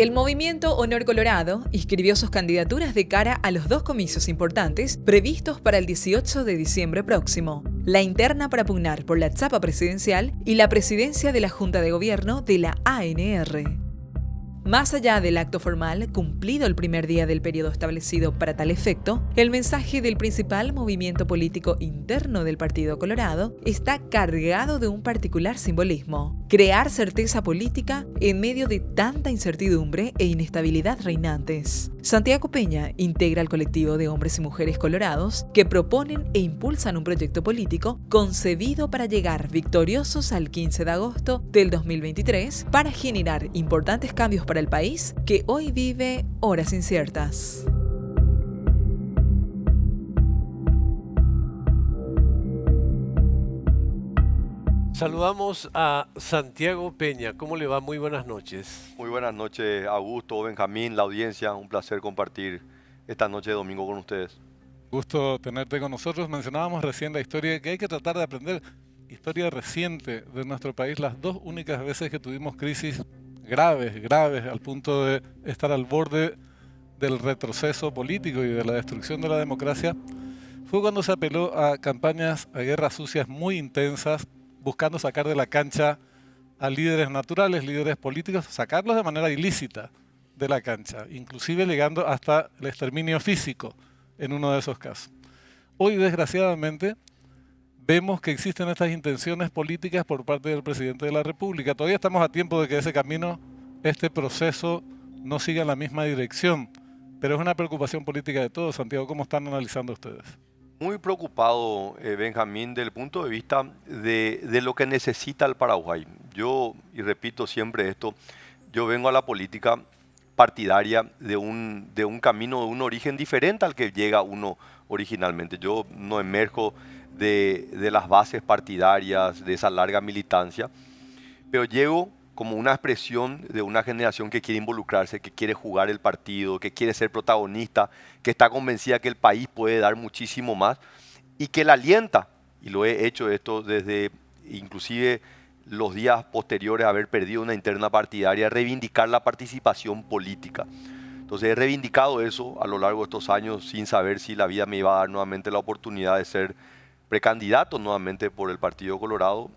El movimiento Honor Colorado inscribió sus candidaturas de cara a los dos comicios importantes previstos para el 18 de diciembre próximo: la interna para pugnar por la chapa presidencial y la presidencia de la Junta de Gobierno de la ANR. Más allá del acto formal, cumplido el primer día del periodo establecido para tal efecto, el mensaje del principal movimiento político interno del Partido Colorado está cargado de un particular simbolismo: crear certeza política en medio de tanta incertidumbre e inestabilidad reinantes. Santiago Peña integra el colectivo de hombres y mujeres colorados que proponen e impulsan un proyecto político concebido para llegar victoriosos al 15 de agosto del 2023 para generar importantes cambios para el país que hoy vive horas inciertas. Saludamos a Santiago Peña. ¿Cómo le va? Muy buenas noches. Muy buenas noches, Augusto, Benjamín, la audiencia. Un placer compartir esta noche de domingo con ustedes. Gusto tenerte con nosotros. Mencionábamos recién la historia que hay que tratar de aprender. Historia reciente de nuestro país. Las dos únicas veces que tuvimos crisis graves, al punto de estar al borde del retroceso político y de la destrucción de la democracia, fue cuando se apeló a campañas, a guerras sucias muy intensas, buscando sacar de la cancha a líderes naturales, líderes políticos, sacarlos de manera ilícita de la cancha, inclusive llegando hasta el exterminio físico en uno de esos casos. Hoy, desgraciadamente, vemos que existen estas intenciones políticas por parte del presidente de la República. Todavía estamos a tiempo de que ese camino, este proceso, no siga en la misma dirección, pero es una preocupación política de todos. Santiago, ¿cómo están analizando ustedes? Muy preocupado, Benjamín, del punto de vista de lo que necesita el Paraguay. Yo, y repito siempre esto, yo vengo a la política partidaria de un camino, de un origen diferente al que llega uno originalmente. Yo no emerjo de las bases partidarias, de esa larga militancia, pero llego como una expresión de una generación que quiere involucrarse, que quiere jugar el partido, que quiere ser protagonista, que está convencida que el país puede dar muchísimo más y que la alienta, y lo he hecho esto desde inclusive los días posteriores a haber perdido una interna partidaria, reivindicar la participación política. Entonces he reivindicado eso a lo largo de estos años sin saber si la vida me iba a dar nuevamente la oportunidad de ser precandidato nuevamente por el Partido Colorado.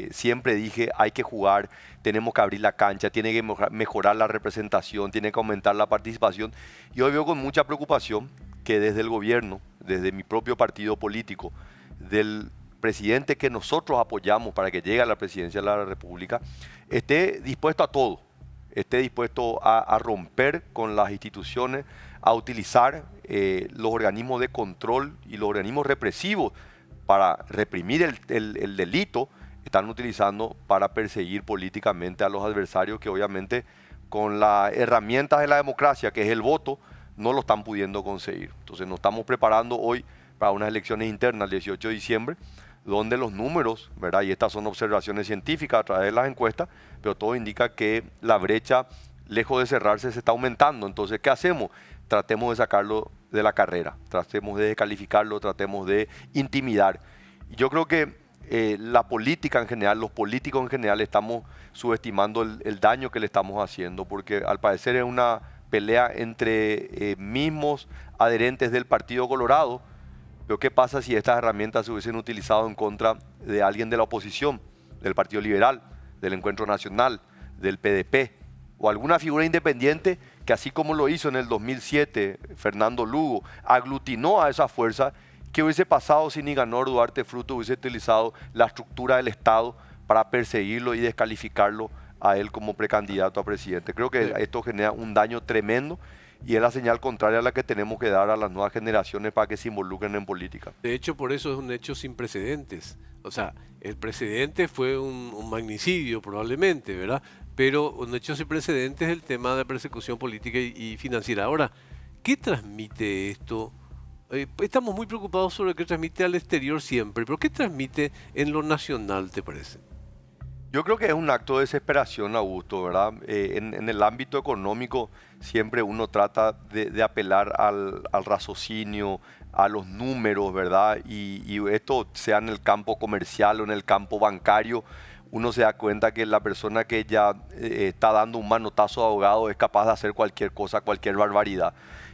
Siempre dije, hay que jugar, tenemos que abrir la cancha, tiene que mejorar la representación, tiene que aumentar la participación. Y hoy veo con mucha preocupación que desde el gobierno, desde mi propio partido político, del presidente que nosotros apoyamos para que llegue a la presidencia de la República, esté dispuesto a todo, esté dispuesto a romper con las instituciones, a utilizar los organismos de control y los organismos represivos para reprimir el delito. Están utilizando para perseguir políticamente a los adversarios que obviamente con las herramientas de la democracia, que es el voto, no lo están pudiendo conseguir. Entonces nos estamos preparando hoy para unas elecciones internas el 18 de diciembre, donde los números, ¿verdad? Y estas son observaciones científicas a través de las encuestas, pero todo indica que la brecha, lejos de cerrarse, se está aumentando. Entonces, ¿qué hacemos? Tratemos de sacarlo de la carrera, tratemos de descalificarlo, tratemos de intimidar. Y yo creo que la política en general, los políticos en general, estamos subestimando el daño que le estamos haciendo, porque al parecer es una pelea entre mismos adherentes del Partido Colorado. Pero ¿qué pasa si estas herramientas se hubiesen utilizado en contra de alguien de la oposición, del Partido Liberal, del Encuentro Nacional, del PDP, o alguna figura independiente que, así como lo hizo en el 2007 Fernando Lugo, aglutinó a esa fuerza? ¿Qué hubiese pasado si Nicanor Duarte Fruto hubiese utilizado la estructura del Estado para perseguirlo y descalificarlo a él como precandidato a presidente? Creo que esto genera un daño tremendo y es la señal contraria a la que tenemos que dar a las nuevas generaciones para que se involucren en política. De hecho, por eso es un hecho sin precedentes. O sea, el precedente fue un magnicidio probablemente, ¿verdad? Pero un hecho sin precedentes es el tema de persecución política y financiera. Ahora, ¿qué transmite esto? Estamos muy preocupados sobre qué transmite al exterior siempre, pero ¿qué transmite en lo nacional, te parece? Yo creo que es un acto de desesperación, Augusto, ¿verdad? En el ámbito económico siempre uno trata de apelar al raciocinio, a los números, ¿verdad? Y esto sea en el campo comercial o en el campo bancario, uno se da cuenta que la persona que ya está dando un manotazo de abogado es capaz de hacer cualquier cosa, cualquier barbaridad.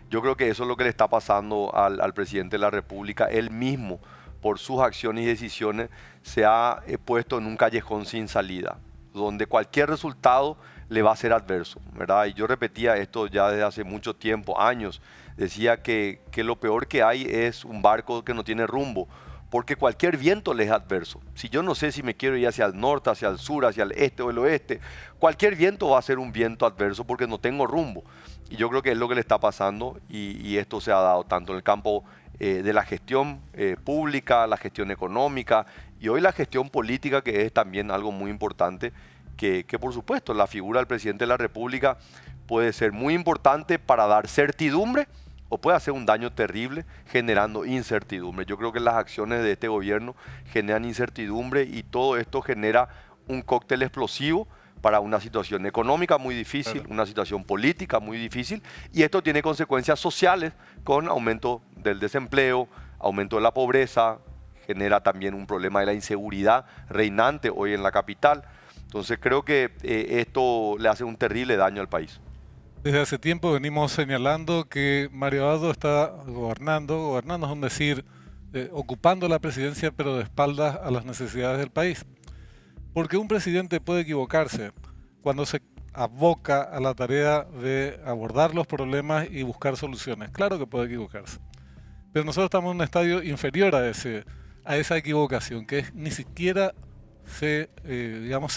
Yo creo que eso es lo que le está pasando al presidente de la República. Él mismo, por sus acciones y decisiones, se ha puesto en un callejón sin salida, donde cualquier resultado le va a ser adverso, ¿verdad? Y yo repetía esto ya desde hace mucho tiempo, años. Decía que lo peor que hay es un barco que no tiene rumbo, porque cualquier viento le es adverso. Si yo no sé si me quiero ir hacia el norte, hacia el sur, hacia el este o el oeste, cualquier viento va a ser un viento adverso porque no tengo rumbo. Y yo creo que es lo que le está pasando y esto se ha dado tanto en el campo de la gestión pública, la gestión económica y hoy la gestión política, que es también algo muy importante, que por supuesto la figura del presidente de la República puede ser muy importante para dar certidumbre o puede hacer un daño terrible generando incertidumbre. Yo creo que las acciones de este gobierno generan incertidumbre y todo esto genera un cóctel explosivo para una situación económica muy difícil, una situación política muy difícil, y esto tiene consecuencias sociales con aumento del desempleo, aumento de la pobreza, genera también un problema de la inseguridad reinante hoy en la capital. Entonces creo que esto le hace un terrible daño al país. Desde hace tiempo venimos señalando que Mario Abdo está gobernando es un decir, ocupando la presidencia pero de espaldas a las necesidades del país. Porque un presidente puede equivocarse cuando se aboca a la tarea de abordar los problemas y buscar soluciones. Claro que puede equivocarse. Pero nosotros estamos en un estadio inferior a esa equivocación, que es, ni siquiera se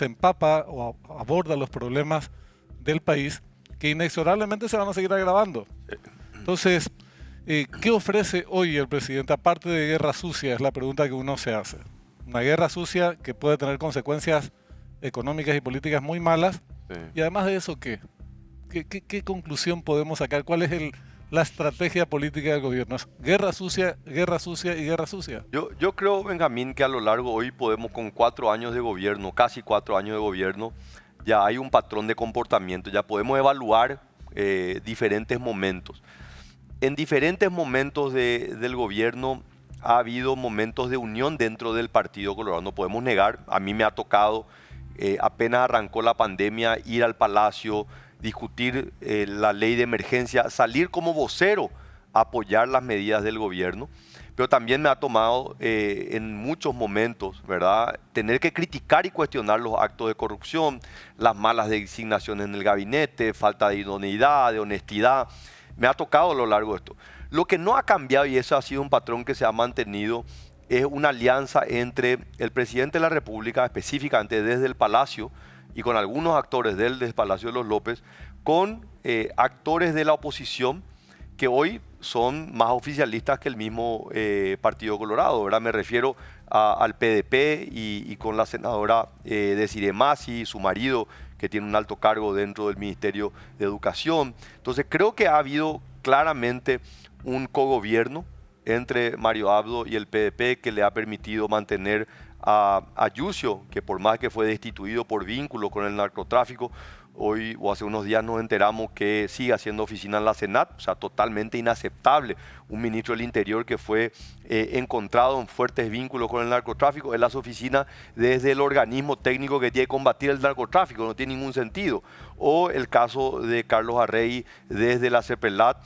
empapa o aborda los problemas del país, que inexorablemente se van a seguir agravando. Entonces, ¿qué ofrece hoy el presidente? Aparte de guerra sucia, es la pregunta que uno se hace. Una guerra sucia que puede tener consecuencias económicas y políticas muy malas. Sí. Y además de eso, ¿qué ¿Qué conclusión podemos sacar? ¿Cuál es la estrategia política del gobierno? ¿Es guerra sucia y guerra sucia? Yo creo, Benjamín, que a lo largo hoy podemos, con 4 años de gobierno, casi 4 años de gobierno, ya hay un patrón de comportamiento, ya podemos evaluar diferentes momentos. En diferentes momentos del gobierno ha habido momentos de unión dentro del Partido Colorado, no podemos negar. A mí me ha tocado, apenas arrancó la pandemia, ir al Palacio, discutir la ley de emergencia, salir como vocero a apoyar las medidas del gobierno, pero también me ha tomado en muchos momentos, ¿verdad?, tener que criticar y cuestionar los actos de corrupción, las malas designaciones en el gabinete, falta de idoneidad, de honestidad. Me ha tocado a lo largo de esto. Lo que no ha cambiado, y eso ha sido un patrón que se ha mantenido, es una alianza entre el presidente de la República, específicamente desde el Palacio, y con algunos actores del Palacio de los López, con actores de la oposición que hoy son más oficialistas que el mismo Partido Colorado, ¿verdad? Me refiero al PDP y con la senadora Desiree Masi, su marido, que tiene un alto cargo dentro del Ministerio de Educación. Entonces creo que ha habido claramente un cogobierno entre Mario Abdo y el PDP que le ha permitido mantener a Yucio, que por más que fue destituido por vínculo con el narcotráfico, hoy o hace unos días nos enteramos que sigue haciendo oficina en la Senat, o sea, totalmente inaceptable. Un ministro del Interior que fue encontrado en fuertes vínculos con el narcotráfico en las oficinas desde el organismo técnico que tiene que combatir el narcotráfico, no tiene ningún sentido. O el caso de Carlos Arrey desde la CEPELAT,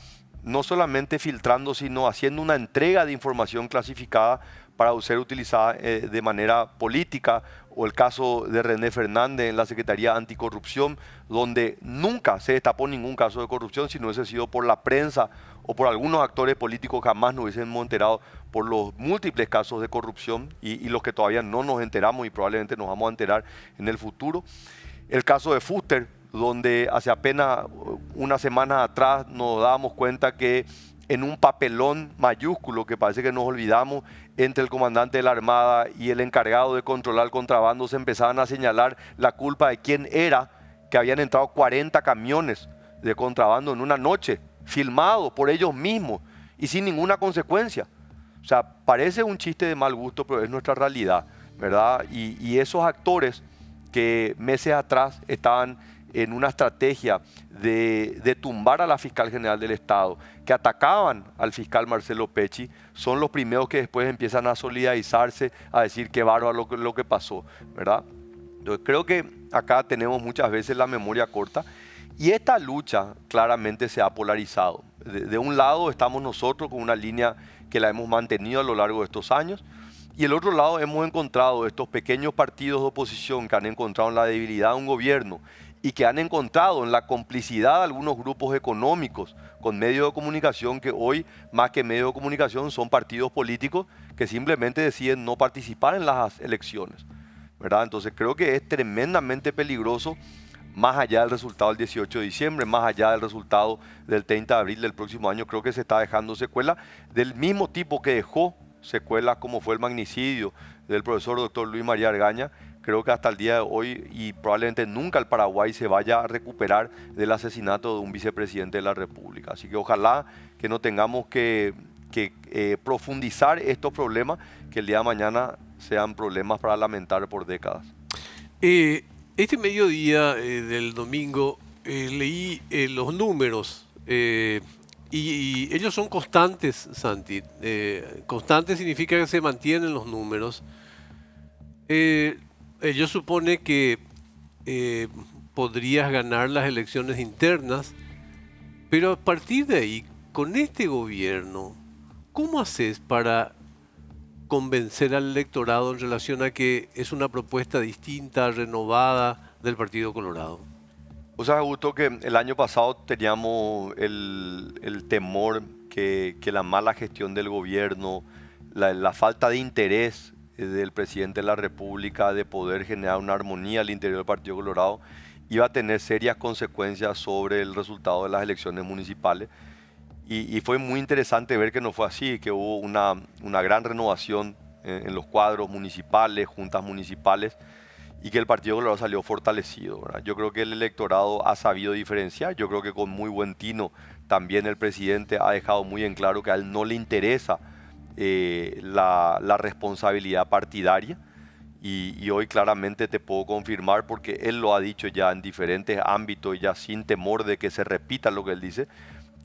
no solamente filtrando, sino haciendo una entrega de información clasificada para ser utilizada de manera política, o el caso de René Fernández en la Secretaría Anticorrupción, donde nunca se destapó ningún caso de corrupción, si no hubiese sido por la prensa o por algunos actores políticos, jamás nos hubiésemos enterado por los múltiples casos de corrupción y los que todavía no nos enteramos y probablemente nos vamos a enterar en el futuro. El caso de Fuster, donde hace apenas una semana atrás nos dábamos cuenta que en un papelón mayúsculo que parece que nos olvidamos entre el comandante de la Armada y el encargado de controlar el contrabando, se empezaban a señalar la culpa de quién era, que habían entrado 40 camiones de contrabando en una noche, filmados por ellos mismos y sin ninguna consecuencia. O sea, parece un chiste de mal gusto, pero es nuestra realidad, ¿verdad? Y esos actores que meses atrás estaban en una estrategia de tumbar a la fiscal general del Estado, que atacaban al fiscal Marcelo Pecci, son los primeros que después empiezan a solidarizarse, a decir qué bárbaro lo que pasó, ¿verdad? Entonces, creo que acá tenemos muchas veces la memoria corta y esta lucha claramente se ha polarizado. De un lado estamos nosotros con una línea que la hemos mantenido a lo largo de estos años y el otro lado hemos encontrado estos pequeños partidos de oposición que han encontrado en la debilidad de un gobierno y que han encontrado en la complicidad de algunos grupos económicos con medios de comunicación que hoy, más que medios de comunicación, son partidos políticos que simplemente deciden no participar en las elecciones, ¿verdad? Entonces creo que es tremendamente peligroso, más allá del resultado del 18 de diciembre, más allá del resultado del 30 de abril del próximo año. Creo que se está dejando secuela del mismo tipo que dejó secuelas como fue el magnicidio del profesor doctor Luis María Argaña. Creo que hasta el día de hoy y probablemente nunca el Paraguay se vaya a recuperar del asesinato de un vicepresidente de la República. Así que ojalá que no tengamos que profundizar estos problemas, que el día de mañana sean problemas para lamentar por décadas. Este mediodía del domingo leí los números y ellos son constantes, Santi. Constante significa que se mantienen los números. Ellos supone que podrías ganar las elecciones internas, pero a partir de ahí, con este gobierno, ¿cómo haces para convencer al electorado en relación a que es una propuesta distinta, renovada del Partido Colorado? O sea, Augusto, que el año pasado teníamos el temor que la mala gestión del gobierno, la falta de interés del presidente de la República de poder generar una armonía al interior del Partido Colorado iba a tener serias consecuencias sobre el resultado de las elecciones municipales. Y fue muy interesante ver que no fue así, que hubo una gran renovación en los cuadros municipales, juntas municipales, y que el Partido Colorado salió fortalecido, ¿verdad? Yo creo que el electorado ha sabido diferenciar. Yo creo que con muy buen tino también el presidente ha dejado muy en claro que a él no le interesa la responsabilidad partidaria. Y hoy claramente te puedo confirmar, porque él lo ha dicho ya en diferentes ámbitos, ya sin temor de que se repita lo que él dice,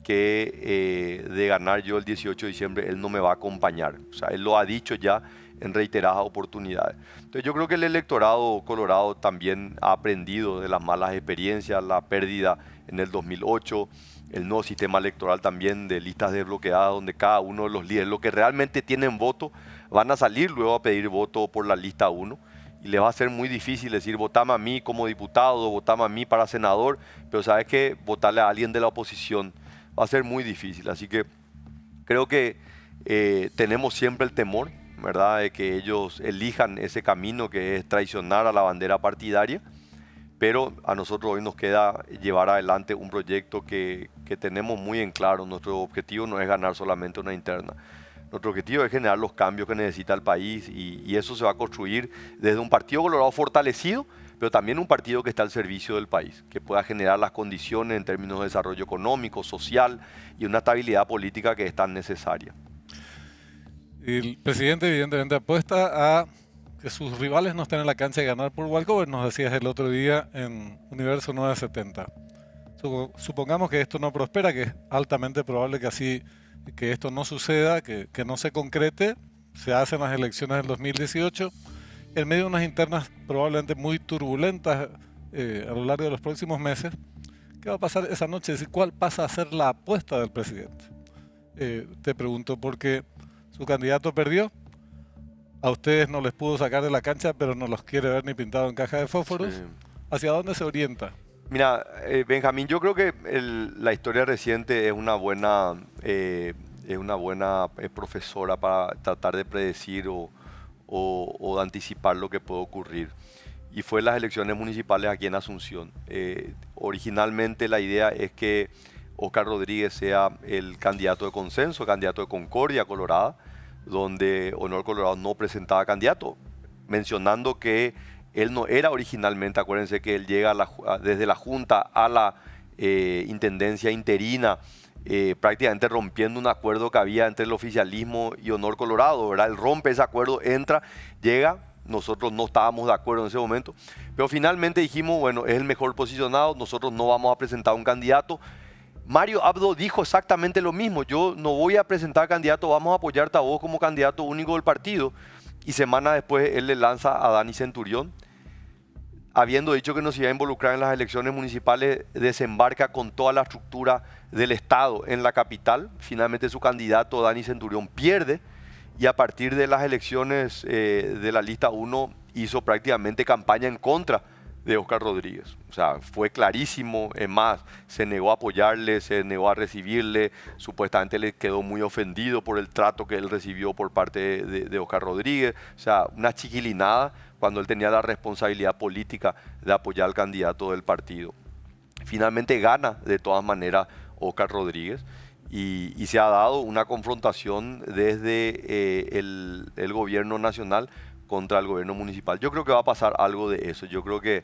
que de ganar yo el 18 de diciembre él no me va a acompañar. O sea, él lo ha dicho ya en reiteradas oportunidades. Entonces yo creo que el electorado colorado también ha aprendido de las malas experiencias, la pérdida en el 2008, el nuevo sistema electoral también de listas desbloqueadas, donde cada uno de los líderes, los que realmente tienen voto, van a salir luego a pedir voto por la lista 1. Y les va a ser muy difícil decir, votame a mí como diputado, votame a mí para senador, pero sabes que votarle a alguien de la oposición va a ser muy difícil. Así que creo que tenemos siempre el temor, ¿verdad?, de que ellos elijan ese camino que es traicionar a la bandera partidaria, pero a nosotros hoy nos queda llevar adelante un proyecto que tenemos muy en claro. Nuestro objetivo no es ganar solamente una interna. Nuestro objetivo es generar los cambios que necesita el país y eso se va a construir desde un Partido Colorado fortalecido, pero también un partido que está al servicio del país, que pueda generar las condiciones en términos de desarrollo económico, social y una estabilidad política que es tan necesaria. El presidente evidentemente apuesta a que sus rivales no estén en la cancha de ganar por walkover, nos decías el otro día en Universo 970. Supongamos que esto no prospera, que es altamente probable que esto no suceda, que no se concrete, se hacen las elecciones del 2018, en medio de unas internas probablemente muy turbulentas a lo largo de los próximos meses. ¿Qué va a pasar esa noche? Es decir, ¿cuál pasa a ser la apuesta del presidente? Te pregunto porque su candidato perdió, a ustedes no les pudo sacar de la cancha, pero no los quiere ver ni pintado en caja de fósforos. Sí. ¿Hacia dónde se orienta? Mira, Benjamín, yo creo que la historia reciente es una buena profesora para tratar de predecir o de anticipar lo que puede ocurrir. Y fue las elecciones municipales aquí en Asunción. Originalmente la idea es que Oscar Rodríguez sea el candidato de consenso, candidato de Concordia Colorada, donde Honor Colorado no presentaba candidato, mencionando que él no era originalmente, acuérdense que él llega desde la Junta a la Intendencia interina, prácticamente rompiendo un acuerdo que había entre el oficialismo y Honor Colorado, ¿verdad? Él rompe ese acuerdo, entra, llega, nosotros no estábamos de acuerdo en ese momento, pero finalmente dijimos, bueno, es el mejor posicionado, nosotros no vamos a presentar un candidato. Mario Abdo dijo exactamente lo mismo, yo no voy a presentar candidato, vamos a apoyarte a vos como candidato único del partido. Y semana después él le lanza a Dani Centurión. habiendo dicho que no se iba a involucrar en las elecciones municipales, desembarca con toda la estructura del Estado en la capital. Finalmente su candidato, Dani Centurión, pierde y a partir de las elecciones de la lista 1 hizo prácticamente campaña en contra de Óscar Rodríguez. O sea, fue clarísimo, es más, se negó a apoyarle, se negó a recibirle, supuestamente le quedó muy ofendido por el trato que él recibió por parte de Óscar Rodríguez. O sea, una chiquilinada cuando él tenía la responsabilidad política de apoyar al candidato del partido. Finalmente gana de todas maneras Óscar Rodríguez y se ha dado una confrontación desde el gobierno nacional contra el gobierno municipal. Yo creo que va a pasar algo de eso. Yo creo que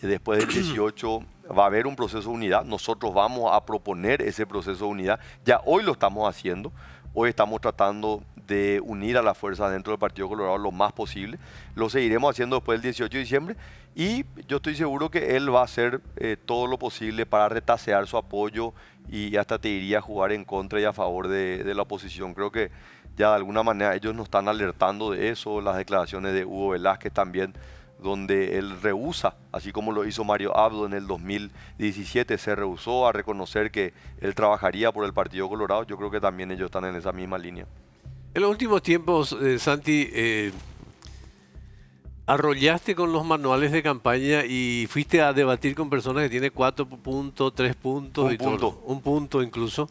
después del 18 va a haber un proceso de unidad. Nosotros vamos a proponer ese proceso de unidad. Ya hoy lo estamos haciendo. Hoy estamos tratando de unir a las fuerzas dentro del Partido Colorado lo más posible. Lo seguiremos haciendo después del 18 de diciembre y yo estoy seguro que él va a hacer todo lo posible para retasear su apoyo y hasta te diría jugar en contra y a favor de la oposición. Creo que ya de alguna manera ellos nos están alertando de eso, las declaraciones de Hugo Velázquez también, donde él rehúsa, así como lo hizo Mario Abdo en el 2017, se rehusó a reconocer que él trabajaría por el Partido Colorado. Yo creo que también ellos están en esa misma línea. En los últimos tiempos, Santi, arrollaste con los manuales de campaña y fuiste a debatir con personas que tienen 4 puntos, 3 puntos, un punto incluso.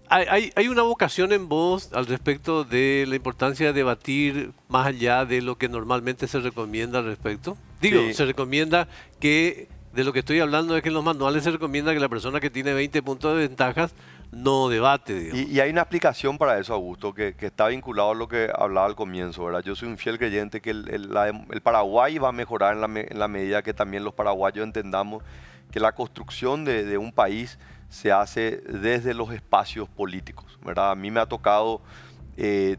Hay una vocación en vos al respecto de la importancia de debatir más allá de lo que normalmente se recomienda al respecto. Digo, sí. Se recomienda que, de lo que estoy hablando es que en los manuales se recomienda que la persona que tiene 20 puntos de ventajas no debate. Digamos. Y hay una explicación para eso, Augusto, que está vinculado a lo que hablaba al comienzo, ¿verdad? Yo soy un fiel creyente que el Paraguay va a mejorar en la medida que también los paraguayos entendamos que la construcción de un país se hace desde los espacios políticos, ¿verdad? A mí me ha tocado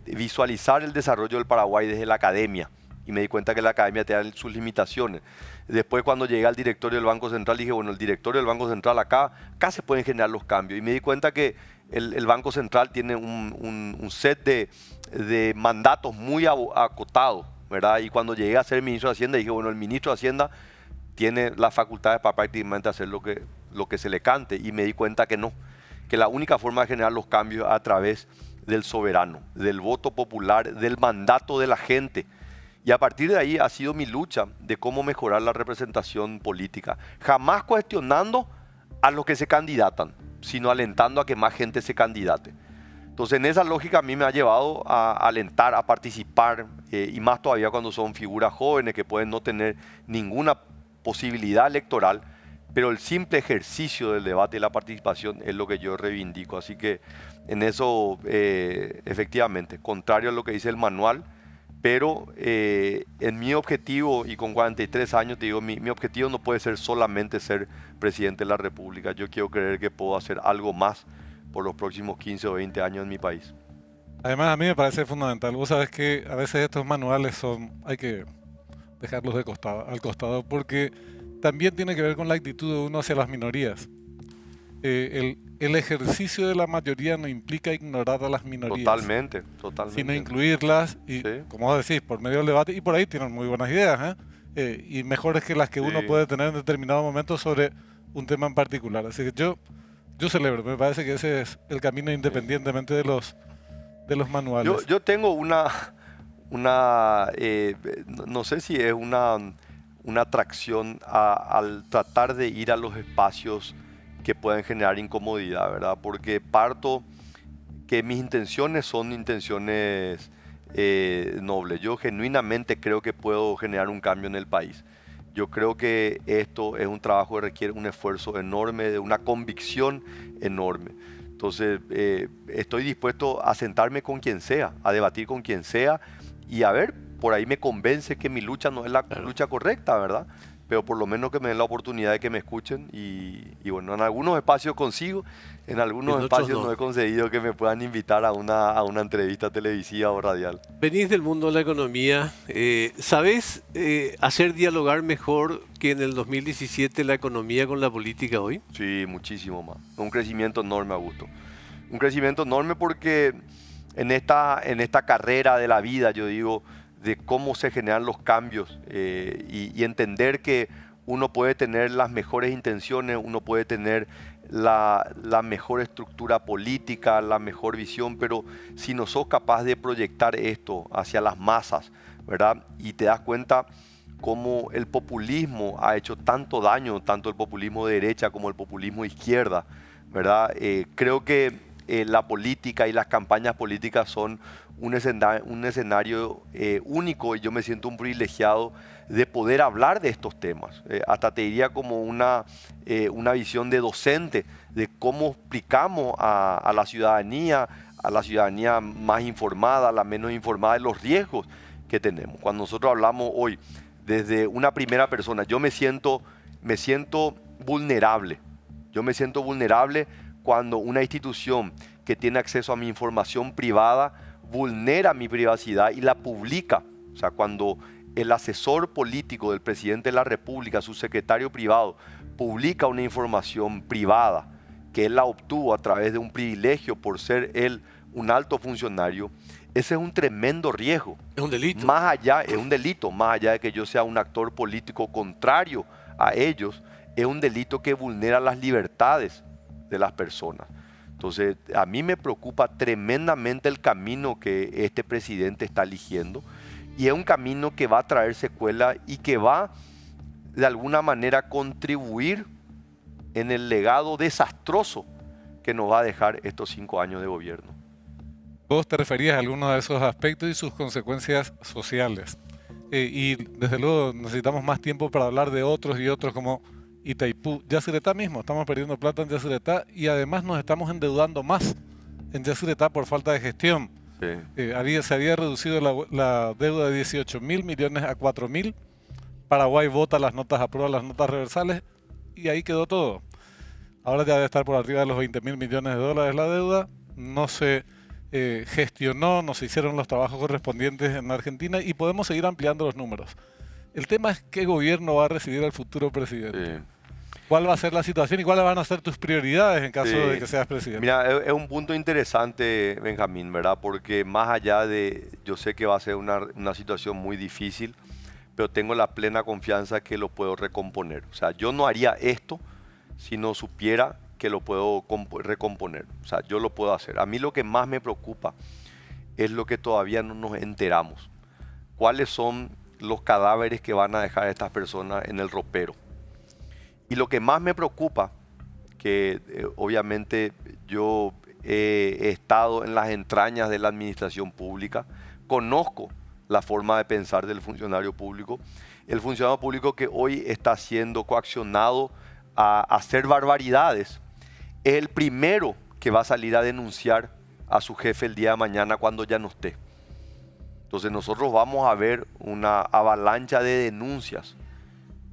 visualizar el desarrollo del Paraguay desde la academia y me di cuenta que la academia tiene sus limitaciones. Después cuando llegué al directorio del Banco Central dije, bueno, el directorio del Banco Central acá se pueden generar los cambios y me di cuenta que el Banco Central tiene un set de mandatos muy acotados, ¿verdad? Y cuando llegué a ser ministro de Hacienda dije, bueno, el ministro de Hacienda tiene las facultades para prácticamente hacer lo que se le cante y me di cuenta que no, que la única forma de generar los cambios es a través del soberano, del voto popular, del mandato de la gente. Y a partir de ahí ha sido mi lucha de cómo mejorar la representación política, jamás cuestionando a los que se candidatan, sino alentando a que más gente se candidate. Entonces en esa lógica a mí me ha llevado a alentar, a participar y más todavía cuando son figuras jóvenes que pueden no tener ninguna posibilidad electoral, pero el simple ejercicio del debate y la participación es lo que yo reivindico. Así que en eso, efectivamente, contrario a lo que dice el manual, pero en mi objetivo, y con 43 años, te digo, mi objetivo no puede ser solamente ser presidente de la República. Yo quiero creer que puedo hacer algo más por los próximos 15 o 20 años en mi país. Además, a mí me parece fundamental. Vos sabés que a veces estos manuales hay que dejarlos al costado, porque también tiene que ver con la actitud de uno hacia las minorías. El ejercicio de la mayoría no implica ignorar a las minorías. Totalmente. Sino incluirlas y, sí, como vos decís, por medio del debate, y por ahí tienen muy buenas ideas, y mejores que las que uno puede tener en determinado momento sobre un tema en particular. Así que yo celebro, me parece que ese es el camino independientemente de los manuales. Yo tengo no sé si es una atracción al tratar de ir a los espacios que pueden generar incomodidad, ¿verdad? Porque parto que mis intenciones son intenciones nobles. Yo genuinamente creo que puedo generar un cambio en el país. Yo creo que esto es un trabajo que requiere un esfuerzo enorme, de una convicción enorme. Entonces, estoy dispuesto a sentarme con quien sea, a debatir con quien sea y a ver, por ahí me convence que mi lucha no es la lucha correcta, ¿verdad? Pero por lo menos que me den la oportunidad de que me escuchen y bueno, en algunos espacios consigo, en algunos espacios no he conseguido que me puedan invitar a una entrevista televisiva o radial. Venís del mundo de la economía, ¿sabés hacer dialogar mejor que en el 2017 la economía con la política hoy? Sí, muchísimo más. Un crecimiento enorme, Augusto. Un crecimiento enorme porque en esta carrera de la vida, yo digo, de cómo se generan los cambios y entender que uno puede tener las mejores intenciones, uno puede tener la mejor estructura política, la mejor visión, pero si no sos capaz de proyectar esto hacia las masas, ¿verdad? Y te das cuenta cómo el populismo ha hecho tanto daño, tanto el populismo de derecha como el populismo de izquierda, ¿verdad? Creo que la política y las campañas políticas son un escenario único, y yo me siento un privilegiado de poder hablar de estos temas. Hasta te diría como una visión de docente de cómo explicamos a la ciudadanía más informada, a la menos informada, de los riesgos que tenemos. Cuando nosotros hablamos hoy desde una primera persona, yo me siento vulnerable. Yo me siento vulnerable cuando una institución que tiene acceso a mi información privada vulnera mi privacidad y la publica. O sea, cuando el asesor político del presidente de la República, su secretario privado, publica una información privada que él la obtuvo a través de un privilegio por ser él un alto funcionario, ese es un tremendo riesgo. Es un delito. Es un delito, más allá de que yo sea un actor político contrario a ellos, es un delito que vulnera las libertades de las personas. Entonces, a mí me preocupa tremendamente el camino que este presidente está eligiendo, y es un camino que va a traer secuelas y que va, de alguna manera, a contribuir en el legado desastroso que nos va a dejar estos 5 años de gobierno. Vos te referías a algunos de esos aspectos y sus consecuencias sociales. Y desde luego necesitamos más tiempo para hablar de otros y otros como Itaipú. Yacyretá mismo, estamos perdiendo plata en Yacyretá y además nos estamos endeudando más en Yacyretá por falta de gestión. Sí. Se había reducido la deuda de 18.000 millones a 4.000. Paraguay vota las notas, aprueba las notas reversales y ahí quedó todo. Ahora ya debe estar por arriba de los 20.000 millones de dólares la deuda. No se gestionó, no se hicieron los trabajos correspondientes en Argentina y podemos seguir ampliando los números. El tema es qué gobierno va a recibir al futuro presidente. Sí. ¿Cuál va a ser la situación y cuáles van a ser tus prioridades en caso de que seas presidente? Mira, es un punto interesante, Benjamín, ¿verdad? Porque más allá de, yo sé que va a ser una situación muy difícil, pero tengo la plena confianza que lo puedo recomponer. O sea, yo no haría esto si no supiera que lo puedo recomponer. O sea, yo lo puedo hacer. A mí lo que más me preocupa es lo que todavía no nos enteramos. ¿Cuáles son los cadáveres que van a dejar estas personas en el ropero? Y lo que más me preocupa, que obviamente yo he estado en las entrañas de la administración pública, conozco la forma de pensar del funcionario público. El funcionario público que hoy está siendo coaccionado a hacer barbaridades es el primero que va a salir a denunciar a su jefe el día de mañana cuando ya no esté. Entonces nosotros vamos a ver una avalancha de denuncias,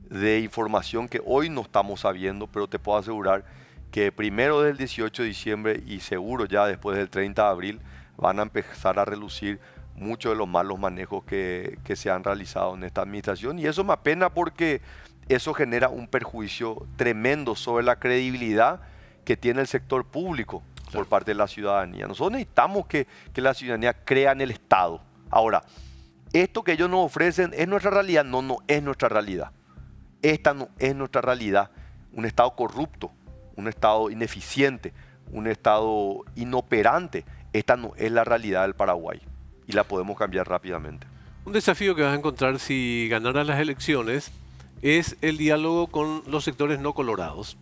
de información que hoy no estamos sabiendo, pero te puedo asegurar que primero del 18 de diciembre y seguro ya después del 30 de abril van a empezar a relucir muchos de los malos manejos que se han realizado en esta administración, y eso me apena porque eso genera un perjuicio tremendo sobre la credibilidad que tiene el sector público por parte de la ciudadanía. Nosotros necesitamos que la ciudadanía crea en el Estado. Ahora, esto que ellos nos ofrecen es nuestra realidad. No, no es nuestra realidad. Esta no es nuestra realidad. Un Estado corrupto, un Estado ineficiente, un Estado inoperante. Esta no es la realidad del Paraguay y la podemos cambiar rápidamente. Un desafío que vas a encontrar si ganaras las elecciones es el diálogo con los sectores no colorados.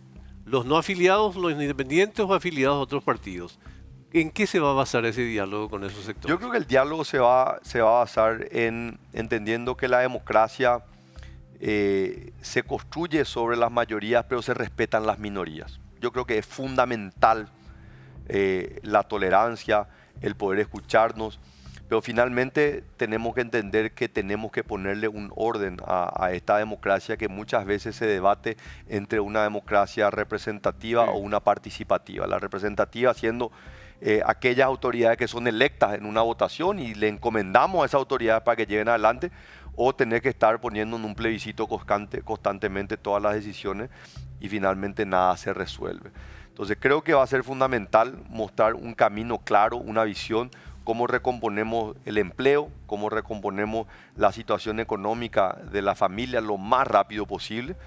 Los no afiliados, los independientes o afiliados a otros partidos. ¿En qué se va a basar ese diálogo con esos sectores? Yo creo que el diálogo se va a basar en entendiendo que la democracia se construye sobre las mayorías, pero se respetan las minorías. Yo creo que es fundamental la tolerancia, el poder escucharnos, pero finalmente tenemos que entender que tenemos que ponerle un orden a esta democracia que muchas veces se debate entre una democracia representativa o una participativa. La representativa siendo aquellas autoridades que son electas en una votación y le encomendamos a esas autoridades para que lleven adelante, o tener que estar poniendo en un plebiscito constantemente todas las decisiones y finalmente nada se resuelve. Entonces creo que va a ser fundamental mostrar un camino claro, una visión cómo recomponemos el empleo, cómo recomponemos la situación económica de la familia lo más rápido posible.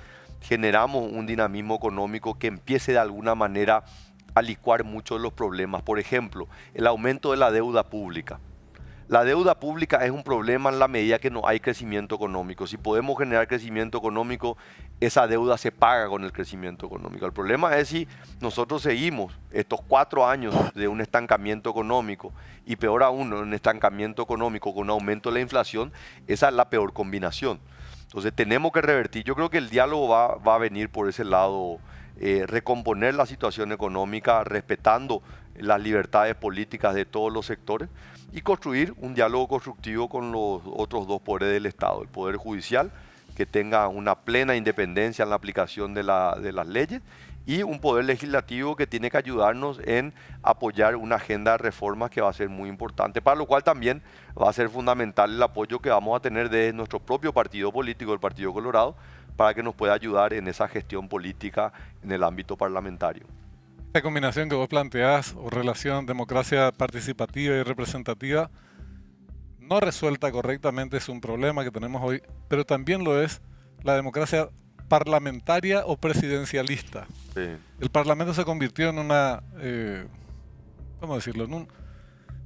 Generamos un dinamismo económico que empiece de alguna manera a licuar muchos de los problemas. Por ejemplo, el aumento de la deuda pública. La deuda pública es un problema en la medida que no hay crecimiento económico. Si podemos generar crecimiento económico, esa deuda se paga con el crecimiento económico. El problema es si nosotros seguimos estos 4 años de un estancamiento económico y peor aún, un estancamiento económico con un aumento de la inflación, esa es la peor combinación. Entonces tenemos que revertir. Yo creo que el diálogo va a venir por ese lado, recomponer la situación económica, respetando las libertades políticas de todos los sectores y construir un diálogo constructivo con los otros 2 poderes del Estado. El Poder Judicial, que tenga una plena independencia en la aplicación de las leyes, y un Poder Legislativo que tiene que ayudarnos en apoyar una agenda de reformas que va a ser muy importante, para lo cual también va a ser fundamental el apoyo que vamos a tener de nuestro propio partido político, el Partido Colorado, para que nos pueda ayudar en esa gestión política en el ámbito parlamentario. Esta combinación que vos planteás, o relación democracia participativa y representativa, no resuelta correctamente es un problema que tenemos hoy, pero también lo es la democracia parlamentaria o presidencialista. Sí. El Parlamento se convirtió en una, ¿cómo decirlo?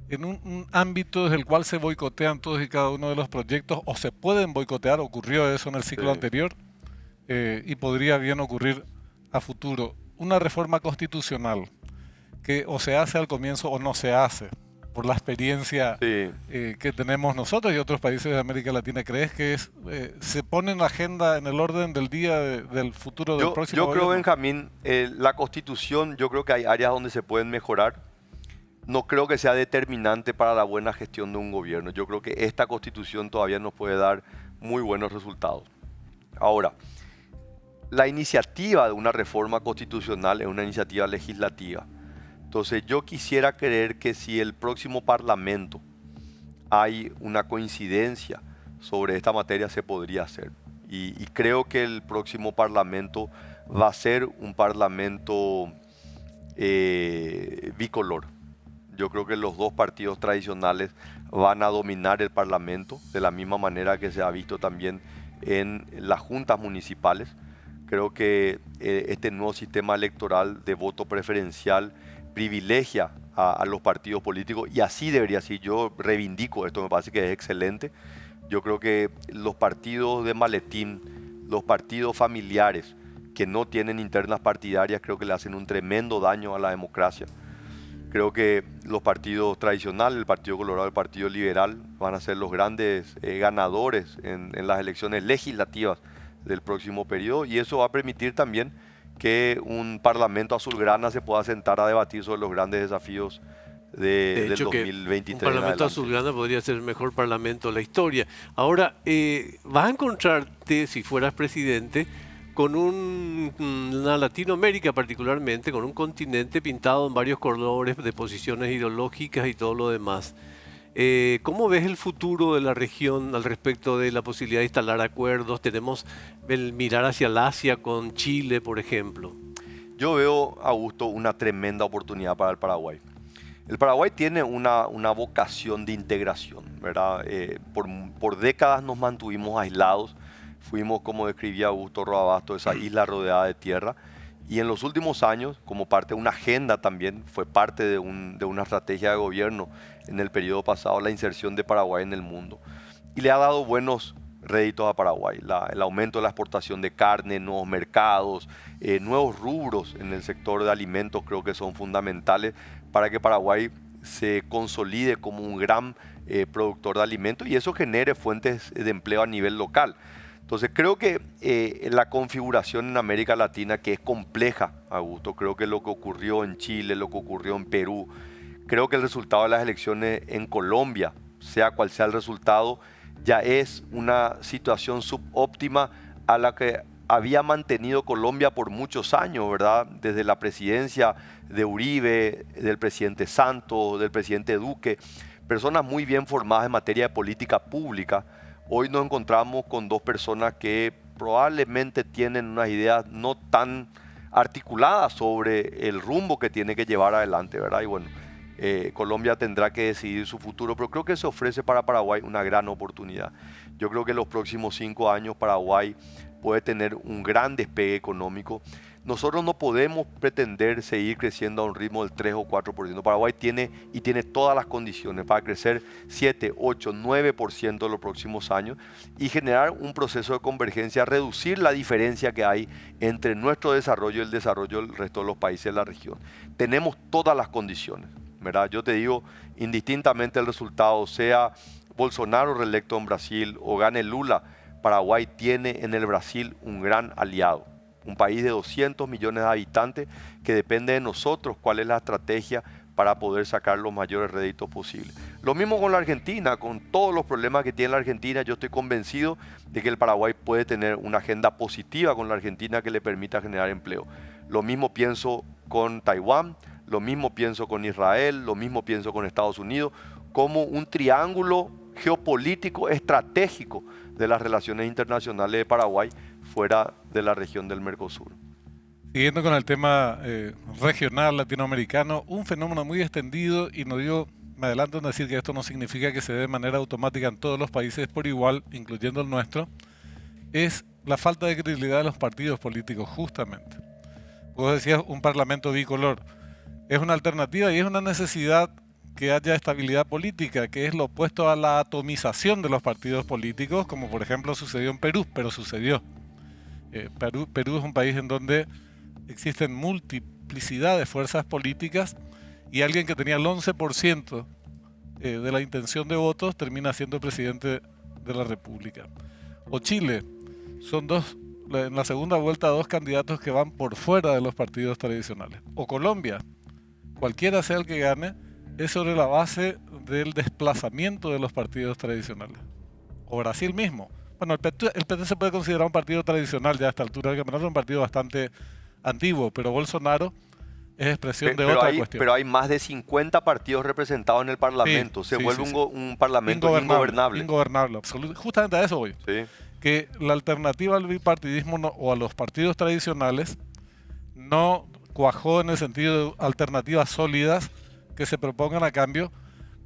En un ámbito desde el cual se boicotean todos y cada uno de los proyectos, o se pueden boicotear. Ocurrió eso en el ciclo anterior, y podría bien ocurrir a futuro. Una reforma constitucional que o se hace al comienzo o no se hace, por la experiencia que tenemos nosotros y otros países de América Latina. ¿Crees que se pone en la agenda, en el orden del día del futuro del próximo gobierno? Yo creo, Benjamín, la Constitución, yo creo que hay áreas donde se pueden mejorar. No creo que sea determinante para la buena gestión de un gobierno. Yo creo que esta Constitución todavía nos puede dar muy buenos resultados. Ahora, la iniciativa de una reforma constitucional es una iniciativa legislativa. Entonces yo quisiera creer que si el próximo Parlamento hay una coincidencia sobre esta materia, se podría hacer. Y creo que el próximo Parlamento va a ser un Parlamento bicolor. Yo creo que los 2 partidos tradicionales van a dominar el Parlamento, de la misma manera que se ha visto también en las juntas municipales. Creo que este nuevo sistema electoral de voto preferencial privilegia a los partidos políticos, y así debería ser. Yo reivindico esto, me parece que es excelente. Yo creo que los partidos de maletín, los partidos familiares que no tienen internas partidarias, creo que le hacen un tremendo daño a la democracia. Creo que los partidos tradicionales, el Partido Colorado, el Partido Liberal, van a ser los grandes ganadores en las elecciones legislativas del próximo periodo, y eso va a permitir también que un Parlamento azulgrana se pueda sentar a debatir sobre los grandes desafíos del 2023. Un Parlamento azulgrana podría ser el mejor Parlamento de la historia. Ahora, vas a encontrarte, si fueras presidente, con una Latinoamérica particularmente, con un continente pintado en varios colores de posiciones ideológicas y todo lo demás. ¿Cómo ves el futuro de la región al respecto de la posibilidad de instalar acuerdos? Tenemos el mirar hacia el Asia con Chile, por ejemplo. Yo veo, Augusto, una tremenda oportunidad para el Paraguay. El Paraguay tiene una vocación de integración, ¿verdad? Por décadas nos mantuvimos aislados. Fuimos, como describía Augusto Roabasto, esa isla rodeada de tierra. Y en los últimos años, como parte de una agenda también, fue parte de una estrategia de gobierno en el periodo pasado, la inserción de Paraguay en el mundo. Y le ha dado buenos réditos a Paraguay. El aumento de la exportación de carne, nuevos mercados, nuevos rubros en el sector de alimentos creo que son fundamentales para que Paraguay se consolide como un gran productor de alimentos y eso genere fuentes de empleo a nivel local. Entonces creo que la configuración en América Latina, que es compleja, Augusto, creo que lo que ocurrió en Chile, lo que ocurrió en Perú, creo que el resultado de las elecciones en Colombia, sea cual sea el resultado, ya es una situación subóptima a la que había mantenido Colombia por muchos años, ¿verdad? Desde la presidencia de Uribe, del presidente Santos, del presidente Duque, personas muy bien formadas en materia de política pública. Hoy nos encontramos con 2 personas que probablemente tienen unas ideas no tan articuladas sobre el rumbo que tiene que llevar adelante, ¿verdad? Y bueno, Colombia tendrá que decidir su futuro, pero creo que se ofrece para Paraguay una gran oportunidad. Yo creo que en los próximos 5 años Paraguay puede tener un gran despegue económico. Nosotros no podemos pretender seguir creciendo a un ritmo del 3 o 4%. Paraguay tiene todas las condiciones para crecer 7, 8, 9% en los próximos años y generar un proceso de convergencia, reducir la diferencia que hay entre nuestro desarrollo y el desarrollo del resto de los países de la región. Tenemos todas las condiciones, ¿verdad? Yo te digo, indistintamente el resultado, sea Bolsonaro reelecto en Brasil o gane Lula, Paraguay tiene en el Brasil un gran aliado. Un país de 200 millones de habitantes que depende de nosotros cuál es la estrategia para poder sacar los mayores réditos posibles. Lo mismo con la Argentina, con todos los problemas que tiene la Argentina, yo estoy convencido de que el Paraguay puede tener una agenda positiva con la Argentina que le permita generar empleo. Lo mismo pienso con Taiwán, lo mismo pienso con Israel, lo mismo pienso con Estados Unidos, como un triángulo geopolítico estratégico de las relaciones internacionales de Paraguay fuera de la región del Mercosur. Siguiendo con el tema regional latinoamericano, un fenómeno muy extendido, y me adelanto en decir que esto no significa que se dé de manera automática en todos los países por igual, incluyendo el nuestro, es la falta de credibilidad de los partidos políticos, justamente. Vos decías un parlamento bicolor. Es una alternativa y es una necesidad que haya estabilidad política, que es lo opuesto a la atomización de los partidos políticos, como por ejemplo sucedió en Perú, pero sucedió. Perú es un país en donde existen multiplicidad de fuerzas políticas y alguien que tenía el 11% de la intención de votos termina siendo presidente de la República. O Chile, son en la segunda vuelta, 2 candidatos que van por fuera de los partidos tradicionales. O Colombia, cualquiera sea el que gane, es sobre la base del desplazamiento de los partidos tradicionales. O Brasil mismo. Bueno, el PT se puede considerar un partido tradicional ya a esta altura del campeonato, un partido bastante antiguo, pero Bolsonaro es expresión de otra cuestión. Pero hay más de 50 partidos representados en el Parlamento. Se vuelve un Parlamento ingobernable. Ingobernable, absolutamente. Justamente a eso voy. Sí. Que la alternativa al bipartidismo o a los partidos tradicionales no cuajó en el sentido de alternativas sólidas que se propongan a cambio,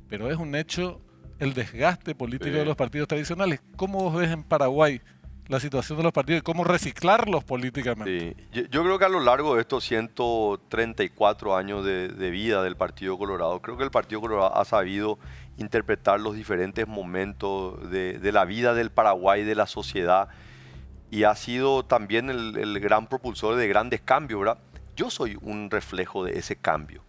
pero es un hecho el desgaste político de los partidos tradicionales. ¿Cómo vos ves en Paraguay la situación de los partidos y cómo reciclarlos políticamente? Sí. Yo creo que a lo largo de estos 134 años de vida del Partido Colorado, creo que el Partido Colorado ha sabido interpretar los diferentes momentos de la vida del Paraguay, de la sociedad, y ha sido también el gran propulsor de grandes cambios, ¿verdad? Yo soy un reflejo de ese cambio,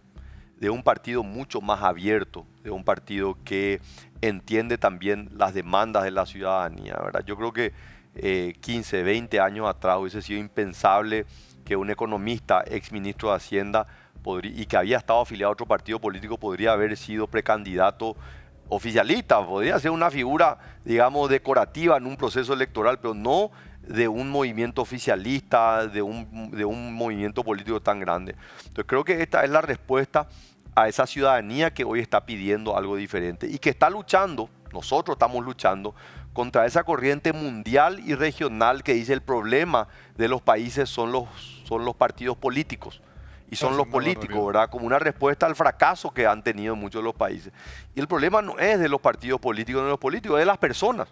de un partido mucho más abierto, de un partido que entiende también las demandas de la ciudadanía, ¿verdad? Yo creo que 15, 20 años atrás hubiese sido impensable que un economista, exministro de Hacienda, y que había estado afiliado a otro partido político, podría haber sido precandidato oficialista, podría ser una figura, digamos, decorativa en un proceso electoral, pero no de un movimiento oficialista, de un movimiento político tan grande. Entonces creo que esta es la respuesta a esa ciudadanía que hoy está pidiendo algo diferente y que está luchando, nosotros estamos luchando contra esa corriente mundial y regional que dice el problema de los países son los partidos políticos. Y son los políticos, ¿verdad? Como una respuesta al fracaso que han tenido muchos de los países. Y el problema no es de los partidos políticos, no de los políticos, es de las personas.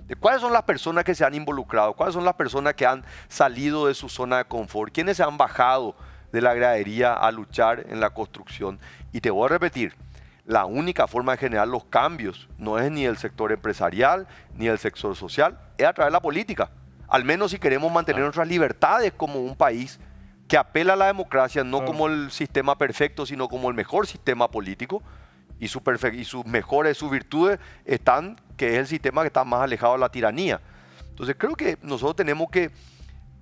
De cuáles son las personas que se han involucrado, cuáles son las personas que han salido de su zona de confort, quiénes se han bajado de la gradería a luchar en la construcción. Y te voy a repetir, la única forma de generar los cambios no es ni el sector empresarial, ni el sector social, es a través de la política. Al menos si queremos mantener nuestras libertades como un país que apela a la democracia, no como el sistema perfecto, sino como el mejor sistema político, y sus mejores, sus virtudes están, que es el sistema que está más alejado de la tiranía. Entonces creo que nosotros tenemos que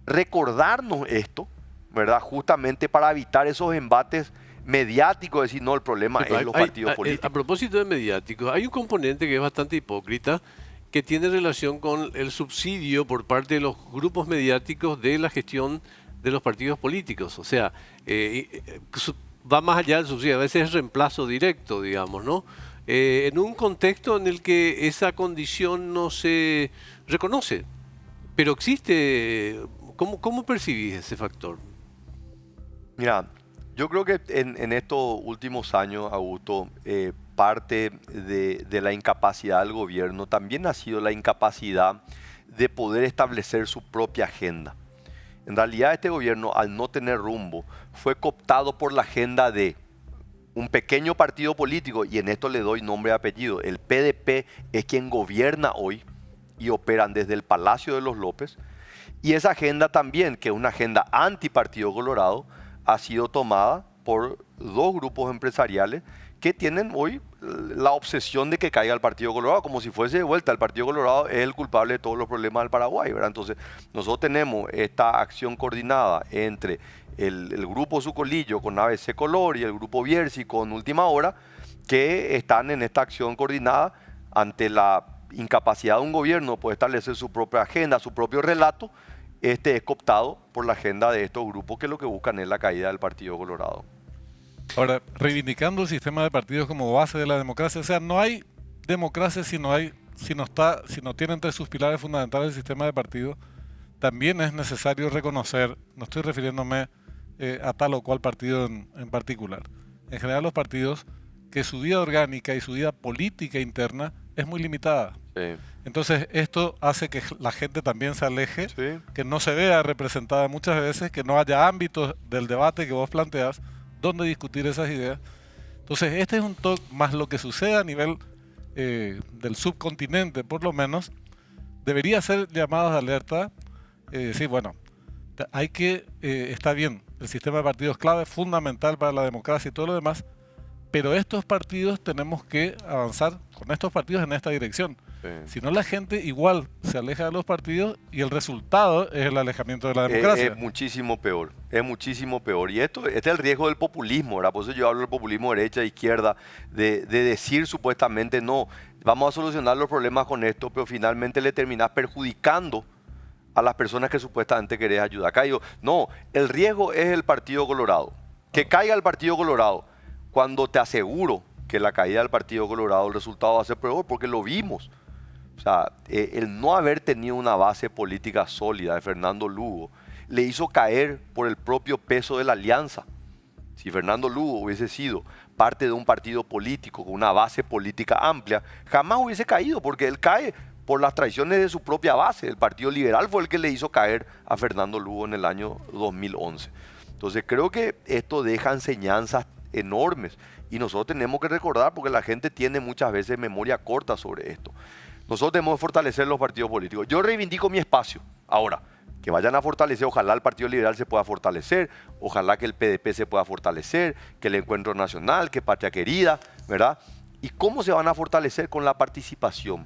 recordarnos esto, ¿verdad? Justamente para evitar esos embates mediáticos, decir, no, el problema es los partidos políticos. A propósito de mediáticos, hay un componente que es bastante hipócrita, que tiene relación con el subsidio por parte de los grupos mediáticos de la gestión de los partidos políticos. O sea, va más allá del subsidio, a veces es reemplazo directo, digamos, ¿no? En un contexto en el que esa condición no se reconoce, pero existe. ¿Cómo percibís ese factor? Mira, Yo creo que en estos últimos años, Augusto, parte de la incapacidad del gobierno también ha sido la incapacidad de poder establecer su propia agenda. En realidad este gobierno, al no tener rumbo, fue cooptado por la agenda de un pequeño partido político, y en esto le doy nombre y apellido. El PDP es quien gobierna hoy y operan desde el Palacio de los López. Y esa agenda también, que es una agenda anti-Partido Colorado, ha sido tomada por dos grupos empresariales que tienen hoy la obsesión de que caiga el Partido Colorado, como si fuese de vuelta. El Partido Colorado es el culpable de todos los problemas del Paraguay, ¿verdad? Entonces, nosotros tenemos esta acción coordinada entre el grupo Sucolillo con ABC Color y el grupo Bierzi con Última Hora, que están en esta acción coordinada ante la incapacidad de un gobierno de establecer su propia agenda, su propio relato. Este es cooptado por la agenda de estos grupos que lo que buscan es la caída del Partido Colorado. Ahora, reivindicando el sistema de partidos como base de la democracia, o sea, no hay democracia si no tiene entre sus pilares fundamentales el sistema de partidos. También es necesario reconocer, no estoy refiriéndome a tal o cual partido en particular, en general los partidos, que su vida orgánica y su vida política interna es muy limitada. Sí. Entonces esto hace que la gente también se aleje, Sí. que no se vea representada muchas veces, que no haya ámbitos del debate que vos planteas donde discutir esas ideas. Entonces este es un toque más lo que sucede a nivel del subcontinente, por lo menos, debería ser llamadas de alerta. Sí, bueno, hay que, está bien, el sistema de partidos es clave, fundamental para la democracia y todo lo demás, pero estos partidos tenemos que avanzar con estos partidos en esta dirección. Sí. Si no, la gente igual se aleja de los partidos y el resultado es el alejamiento de la democracia. Es muchísimo peor, es muchísimo peor. Y este es el riesgo del populismo, ¿verdad? Por eso yo hablo del populismo derecha e izquierda, de decir supuestamente no, vamos a solucionar los problemas con esto, pero finalmente le terminás perjudicando a las personas que supuestamente querés ayudar. Acá digo, no, el riesgo es el Partido Colorado. Que caiga el Partido Colorado, cuando te aseguro que la caída del Partido Colorado, el resultado va a ser peor, porque lo vimos. O sea, el no haber tenido una base política sólida de Fernando Lugo le hizo caer por el propio peso de la alianza. Si Fernando Lugo hubiese sido parte de un partido político con una base política amplia, jamás hubiese caído, porque él cae por las traiciones de su propia base. El Partido Liberal fue el que le hizo caer a Fernando Lugo en el año 2011. Entonces creo que esto deja enseñanzas enormes y nosotros tenemos que recordar, porque la gente tiene muchas veces memoria corta sobre esto. Nosotros tenemos que fortalecer los partidos políticos. Yo reivindico mi espacio. Ahora, que vayan a fortalecer, ojalá el Partido Liberal se pueda fortalecer, ojalá que el PDP se pueda fortalecer, que el Encuentro Nacional, que Patria Querida, ¿verdad? ¿Y cómo se van a fortalecer? Con la participación.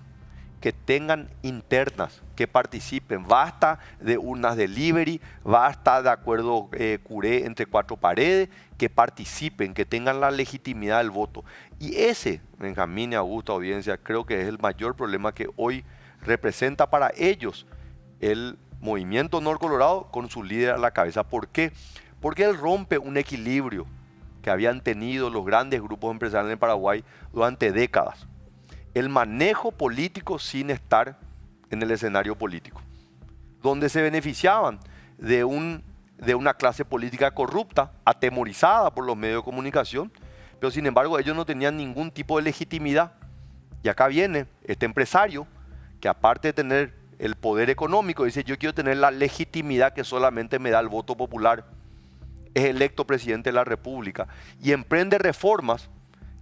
Que tengan internas, que participen. Basta de urnas delivery, basta de acuerdo curé entre cuatro paredes, que participen, que tengan la legitimidad del voto. Y ese, Benjamín y Augusto, audiencia, creo que es el mayor problema que hoy representa para ellos el movimiento Honor Colorado con su líder a la cabeza. ¿Por qué? Porque él rompe un equilibrio que habían tenido los grandes grupos empresariales en Paraguay durante décadas. El manejo político sin estar en el escenario político, donde se beneficiaban de una clase política corrupta, atemorizada por los medios de comunicación, pero sin embargo ellos no tenían ningún tipo de legitimidad. Y acá viene este empresario que, aparte de tener el poder económico, dice: yo quiero tener la legitimidad que solamente me da el voto popular. Es electo presidente de la República y emprende reformas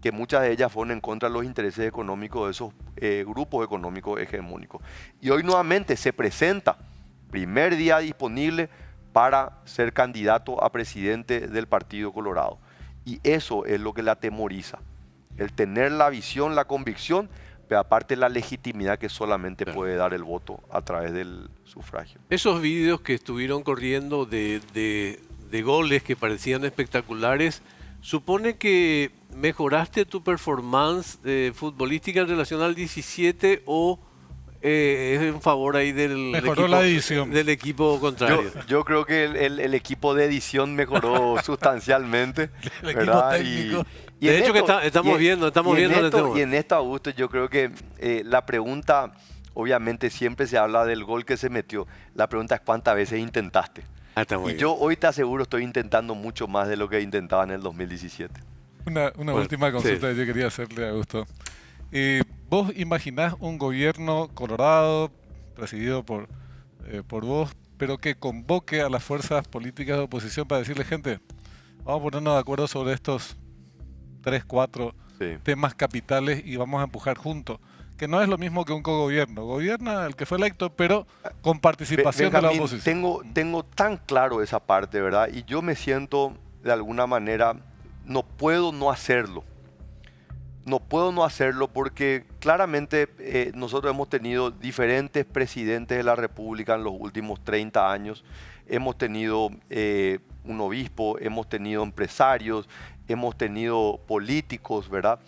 que muchas de ellas fueron en contra de los intereses económicos de esos grupos económicos hegemónicos. Y hoy nuevamente se presenta, primer día disponible para ser candidato a presidente del Partido Colorado. Y eso es lo que le atemoriza, el tener la visión, la convicción, pero aparte la legitimidad que solamente puede dar el voto a través del sufragio. Esos vídeos que estuvieron corriendo de goles que parecían espectaculares, ¿supone que mejoraste tu performance futbolística en relación al 17 o es en favor ahí del equipo contrario? Yo creo que el equipo de edición mejoró sustancialmente. El equipo técnico. De hecho, estamos viendo y en esto, Augusto, yo creo que la pregunta, obviamente siempre se habla del gol que se metió. La pregunta es: ¿cuántas veces intentaste? Ah, está muy Y bien. yo hoy te aseguro estoy intentando mucho más de lo que intentaba en el 2017. Una Bueno, última consulta sí. que yo quería hacerle a Augusto. ¿Vos imaginás un gobierno colorado, presidido por vos, pero que convoque a las fuerzas políticas de oposición para decirle, gente, vamos a ponernos de acuerdo sobre estos 3, 4 Sí. temas capitales y vamos a empujar juntos? Que no es lo mismo que un cogobierno. Gobierna el que fue electo, pero con participación de la Benjamín, oposición. tengo tan claro esa parte, ¿verdad? Y yo me siento de alguna manera, no puedo no hacerlo. No puedo no hacerlo porque claramente nosotros hemos tenido diferentes presidentes de la República en los últimos 30 años. Hemos tenido un obispo, hemos tenido empresarios, hemos tenido políticos, ¿verdad?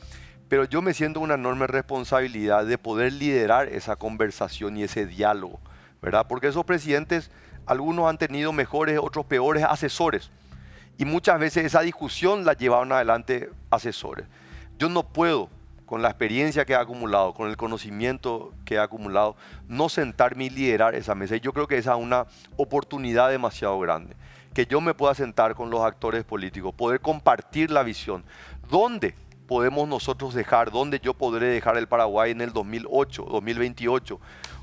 Pero yo me siento una enorme responsabilidad de poder liderar esa conversación y ese diálogo, ¿verdad? Porque esos presidentes, algunos han tenido mejores, otros peores asesores. Y muchas veces esa discusión la llevaron adelante asesores. Yo no puedo, con la experiencia que he acumulado, con el conocimiento que he acumulado, no sentarme y liderar esa mesa. Y yo creo que esa es una oportunidad demasiado grande. Que yo me pueda sentar con los actores políticos, poder compartir la visión. ¿Dónde podemos nosotros dejar, dónde yo podré dejar el Paraguay en el 2008, 2028?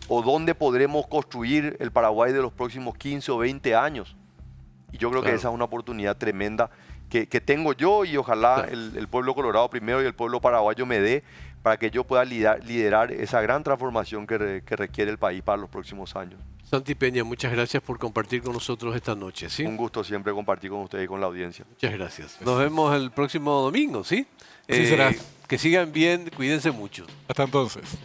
¿O dónde podremos construir el Paraguay de los próximos 15 o 20 años? Y yo creo que esa es una oportunidad tremenda que tengo yo y ojalá el pueblo colorado primero y el pueblo paraguayo me dé para que yo pueda liderar esa gran transformación que requiere el país para los próximos años. Santi Peña, muchas gracias por compartir con nosotros esta noche, ¿sí? Un gusto siempre compartir con ustedes y con la audiencia. Muchas gracias. Nos vemos el próximo domingo, ¿sí? Así será. Que sigan bien, cuídense mucho. Hasta entonces.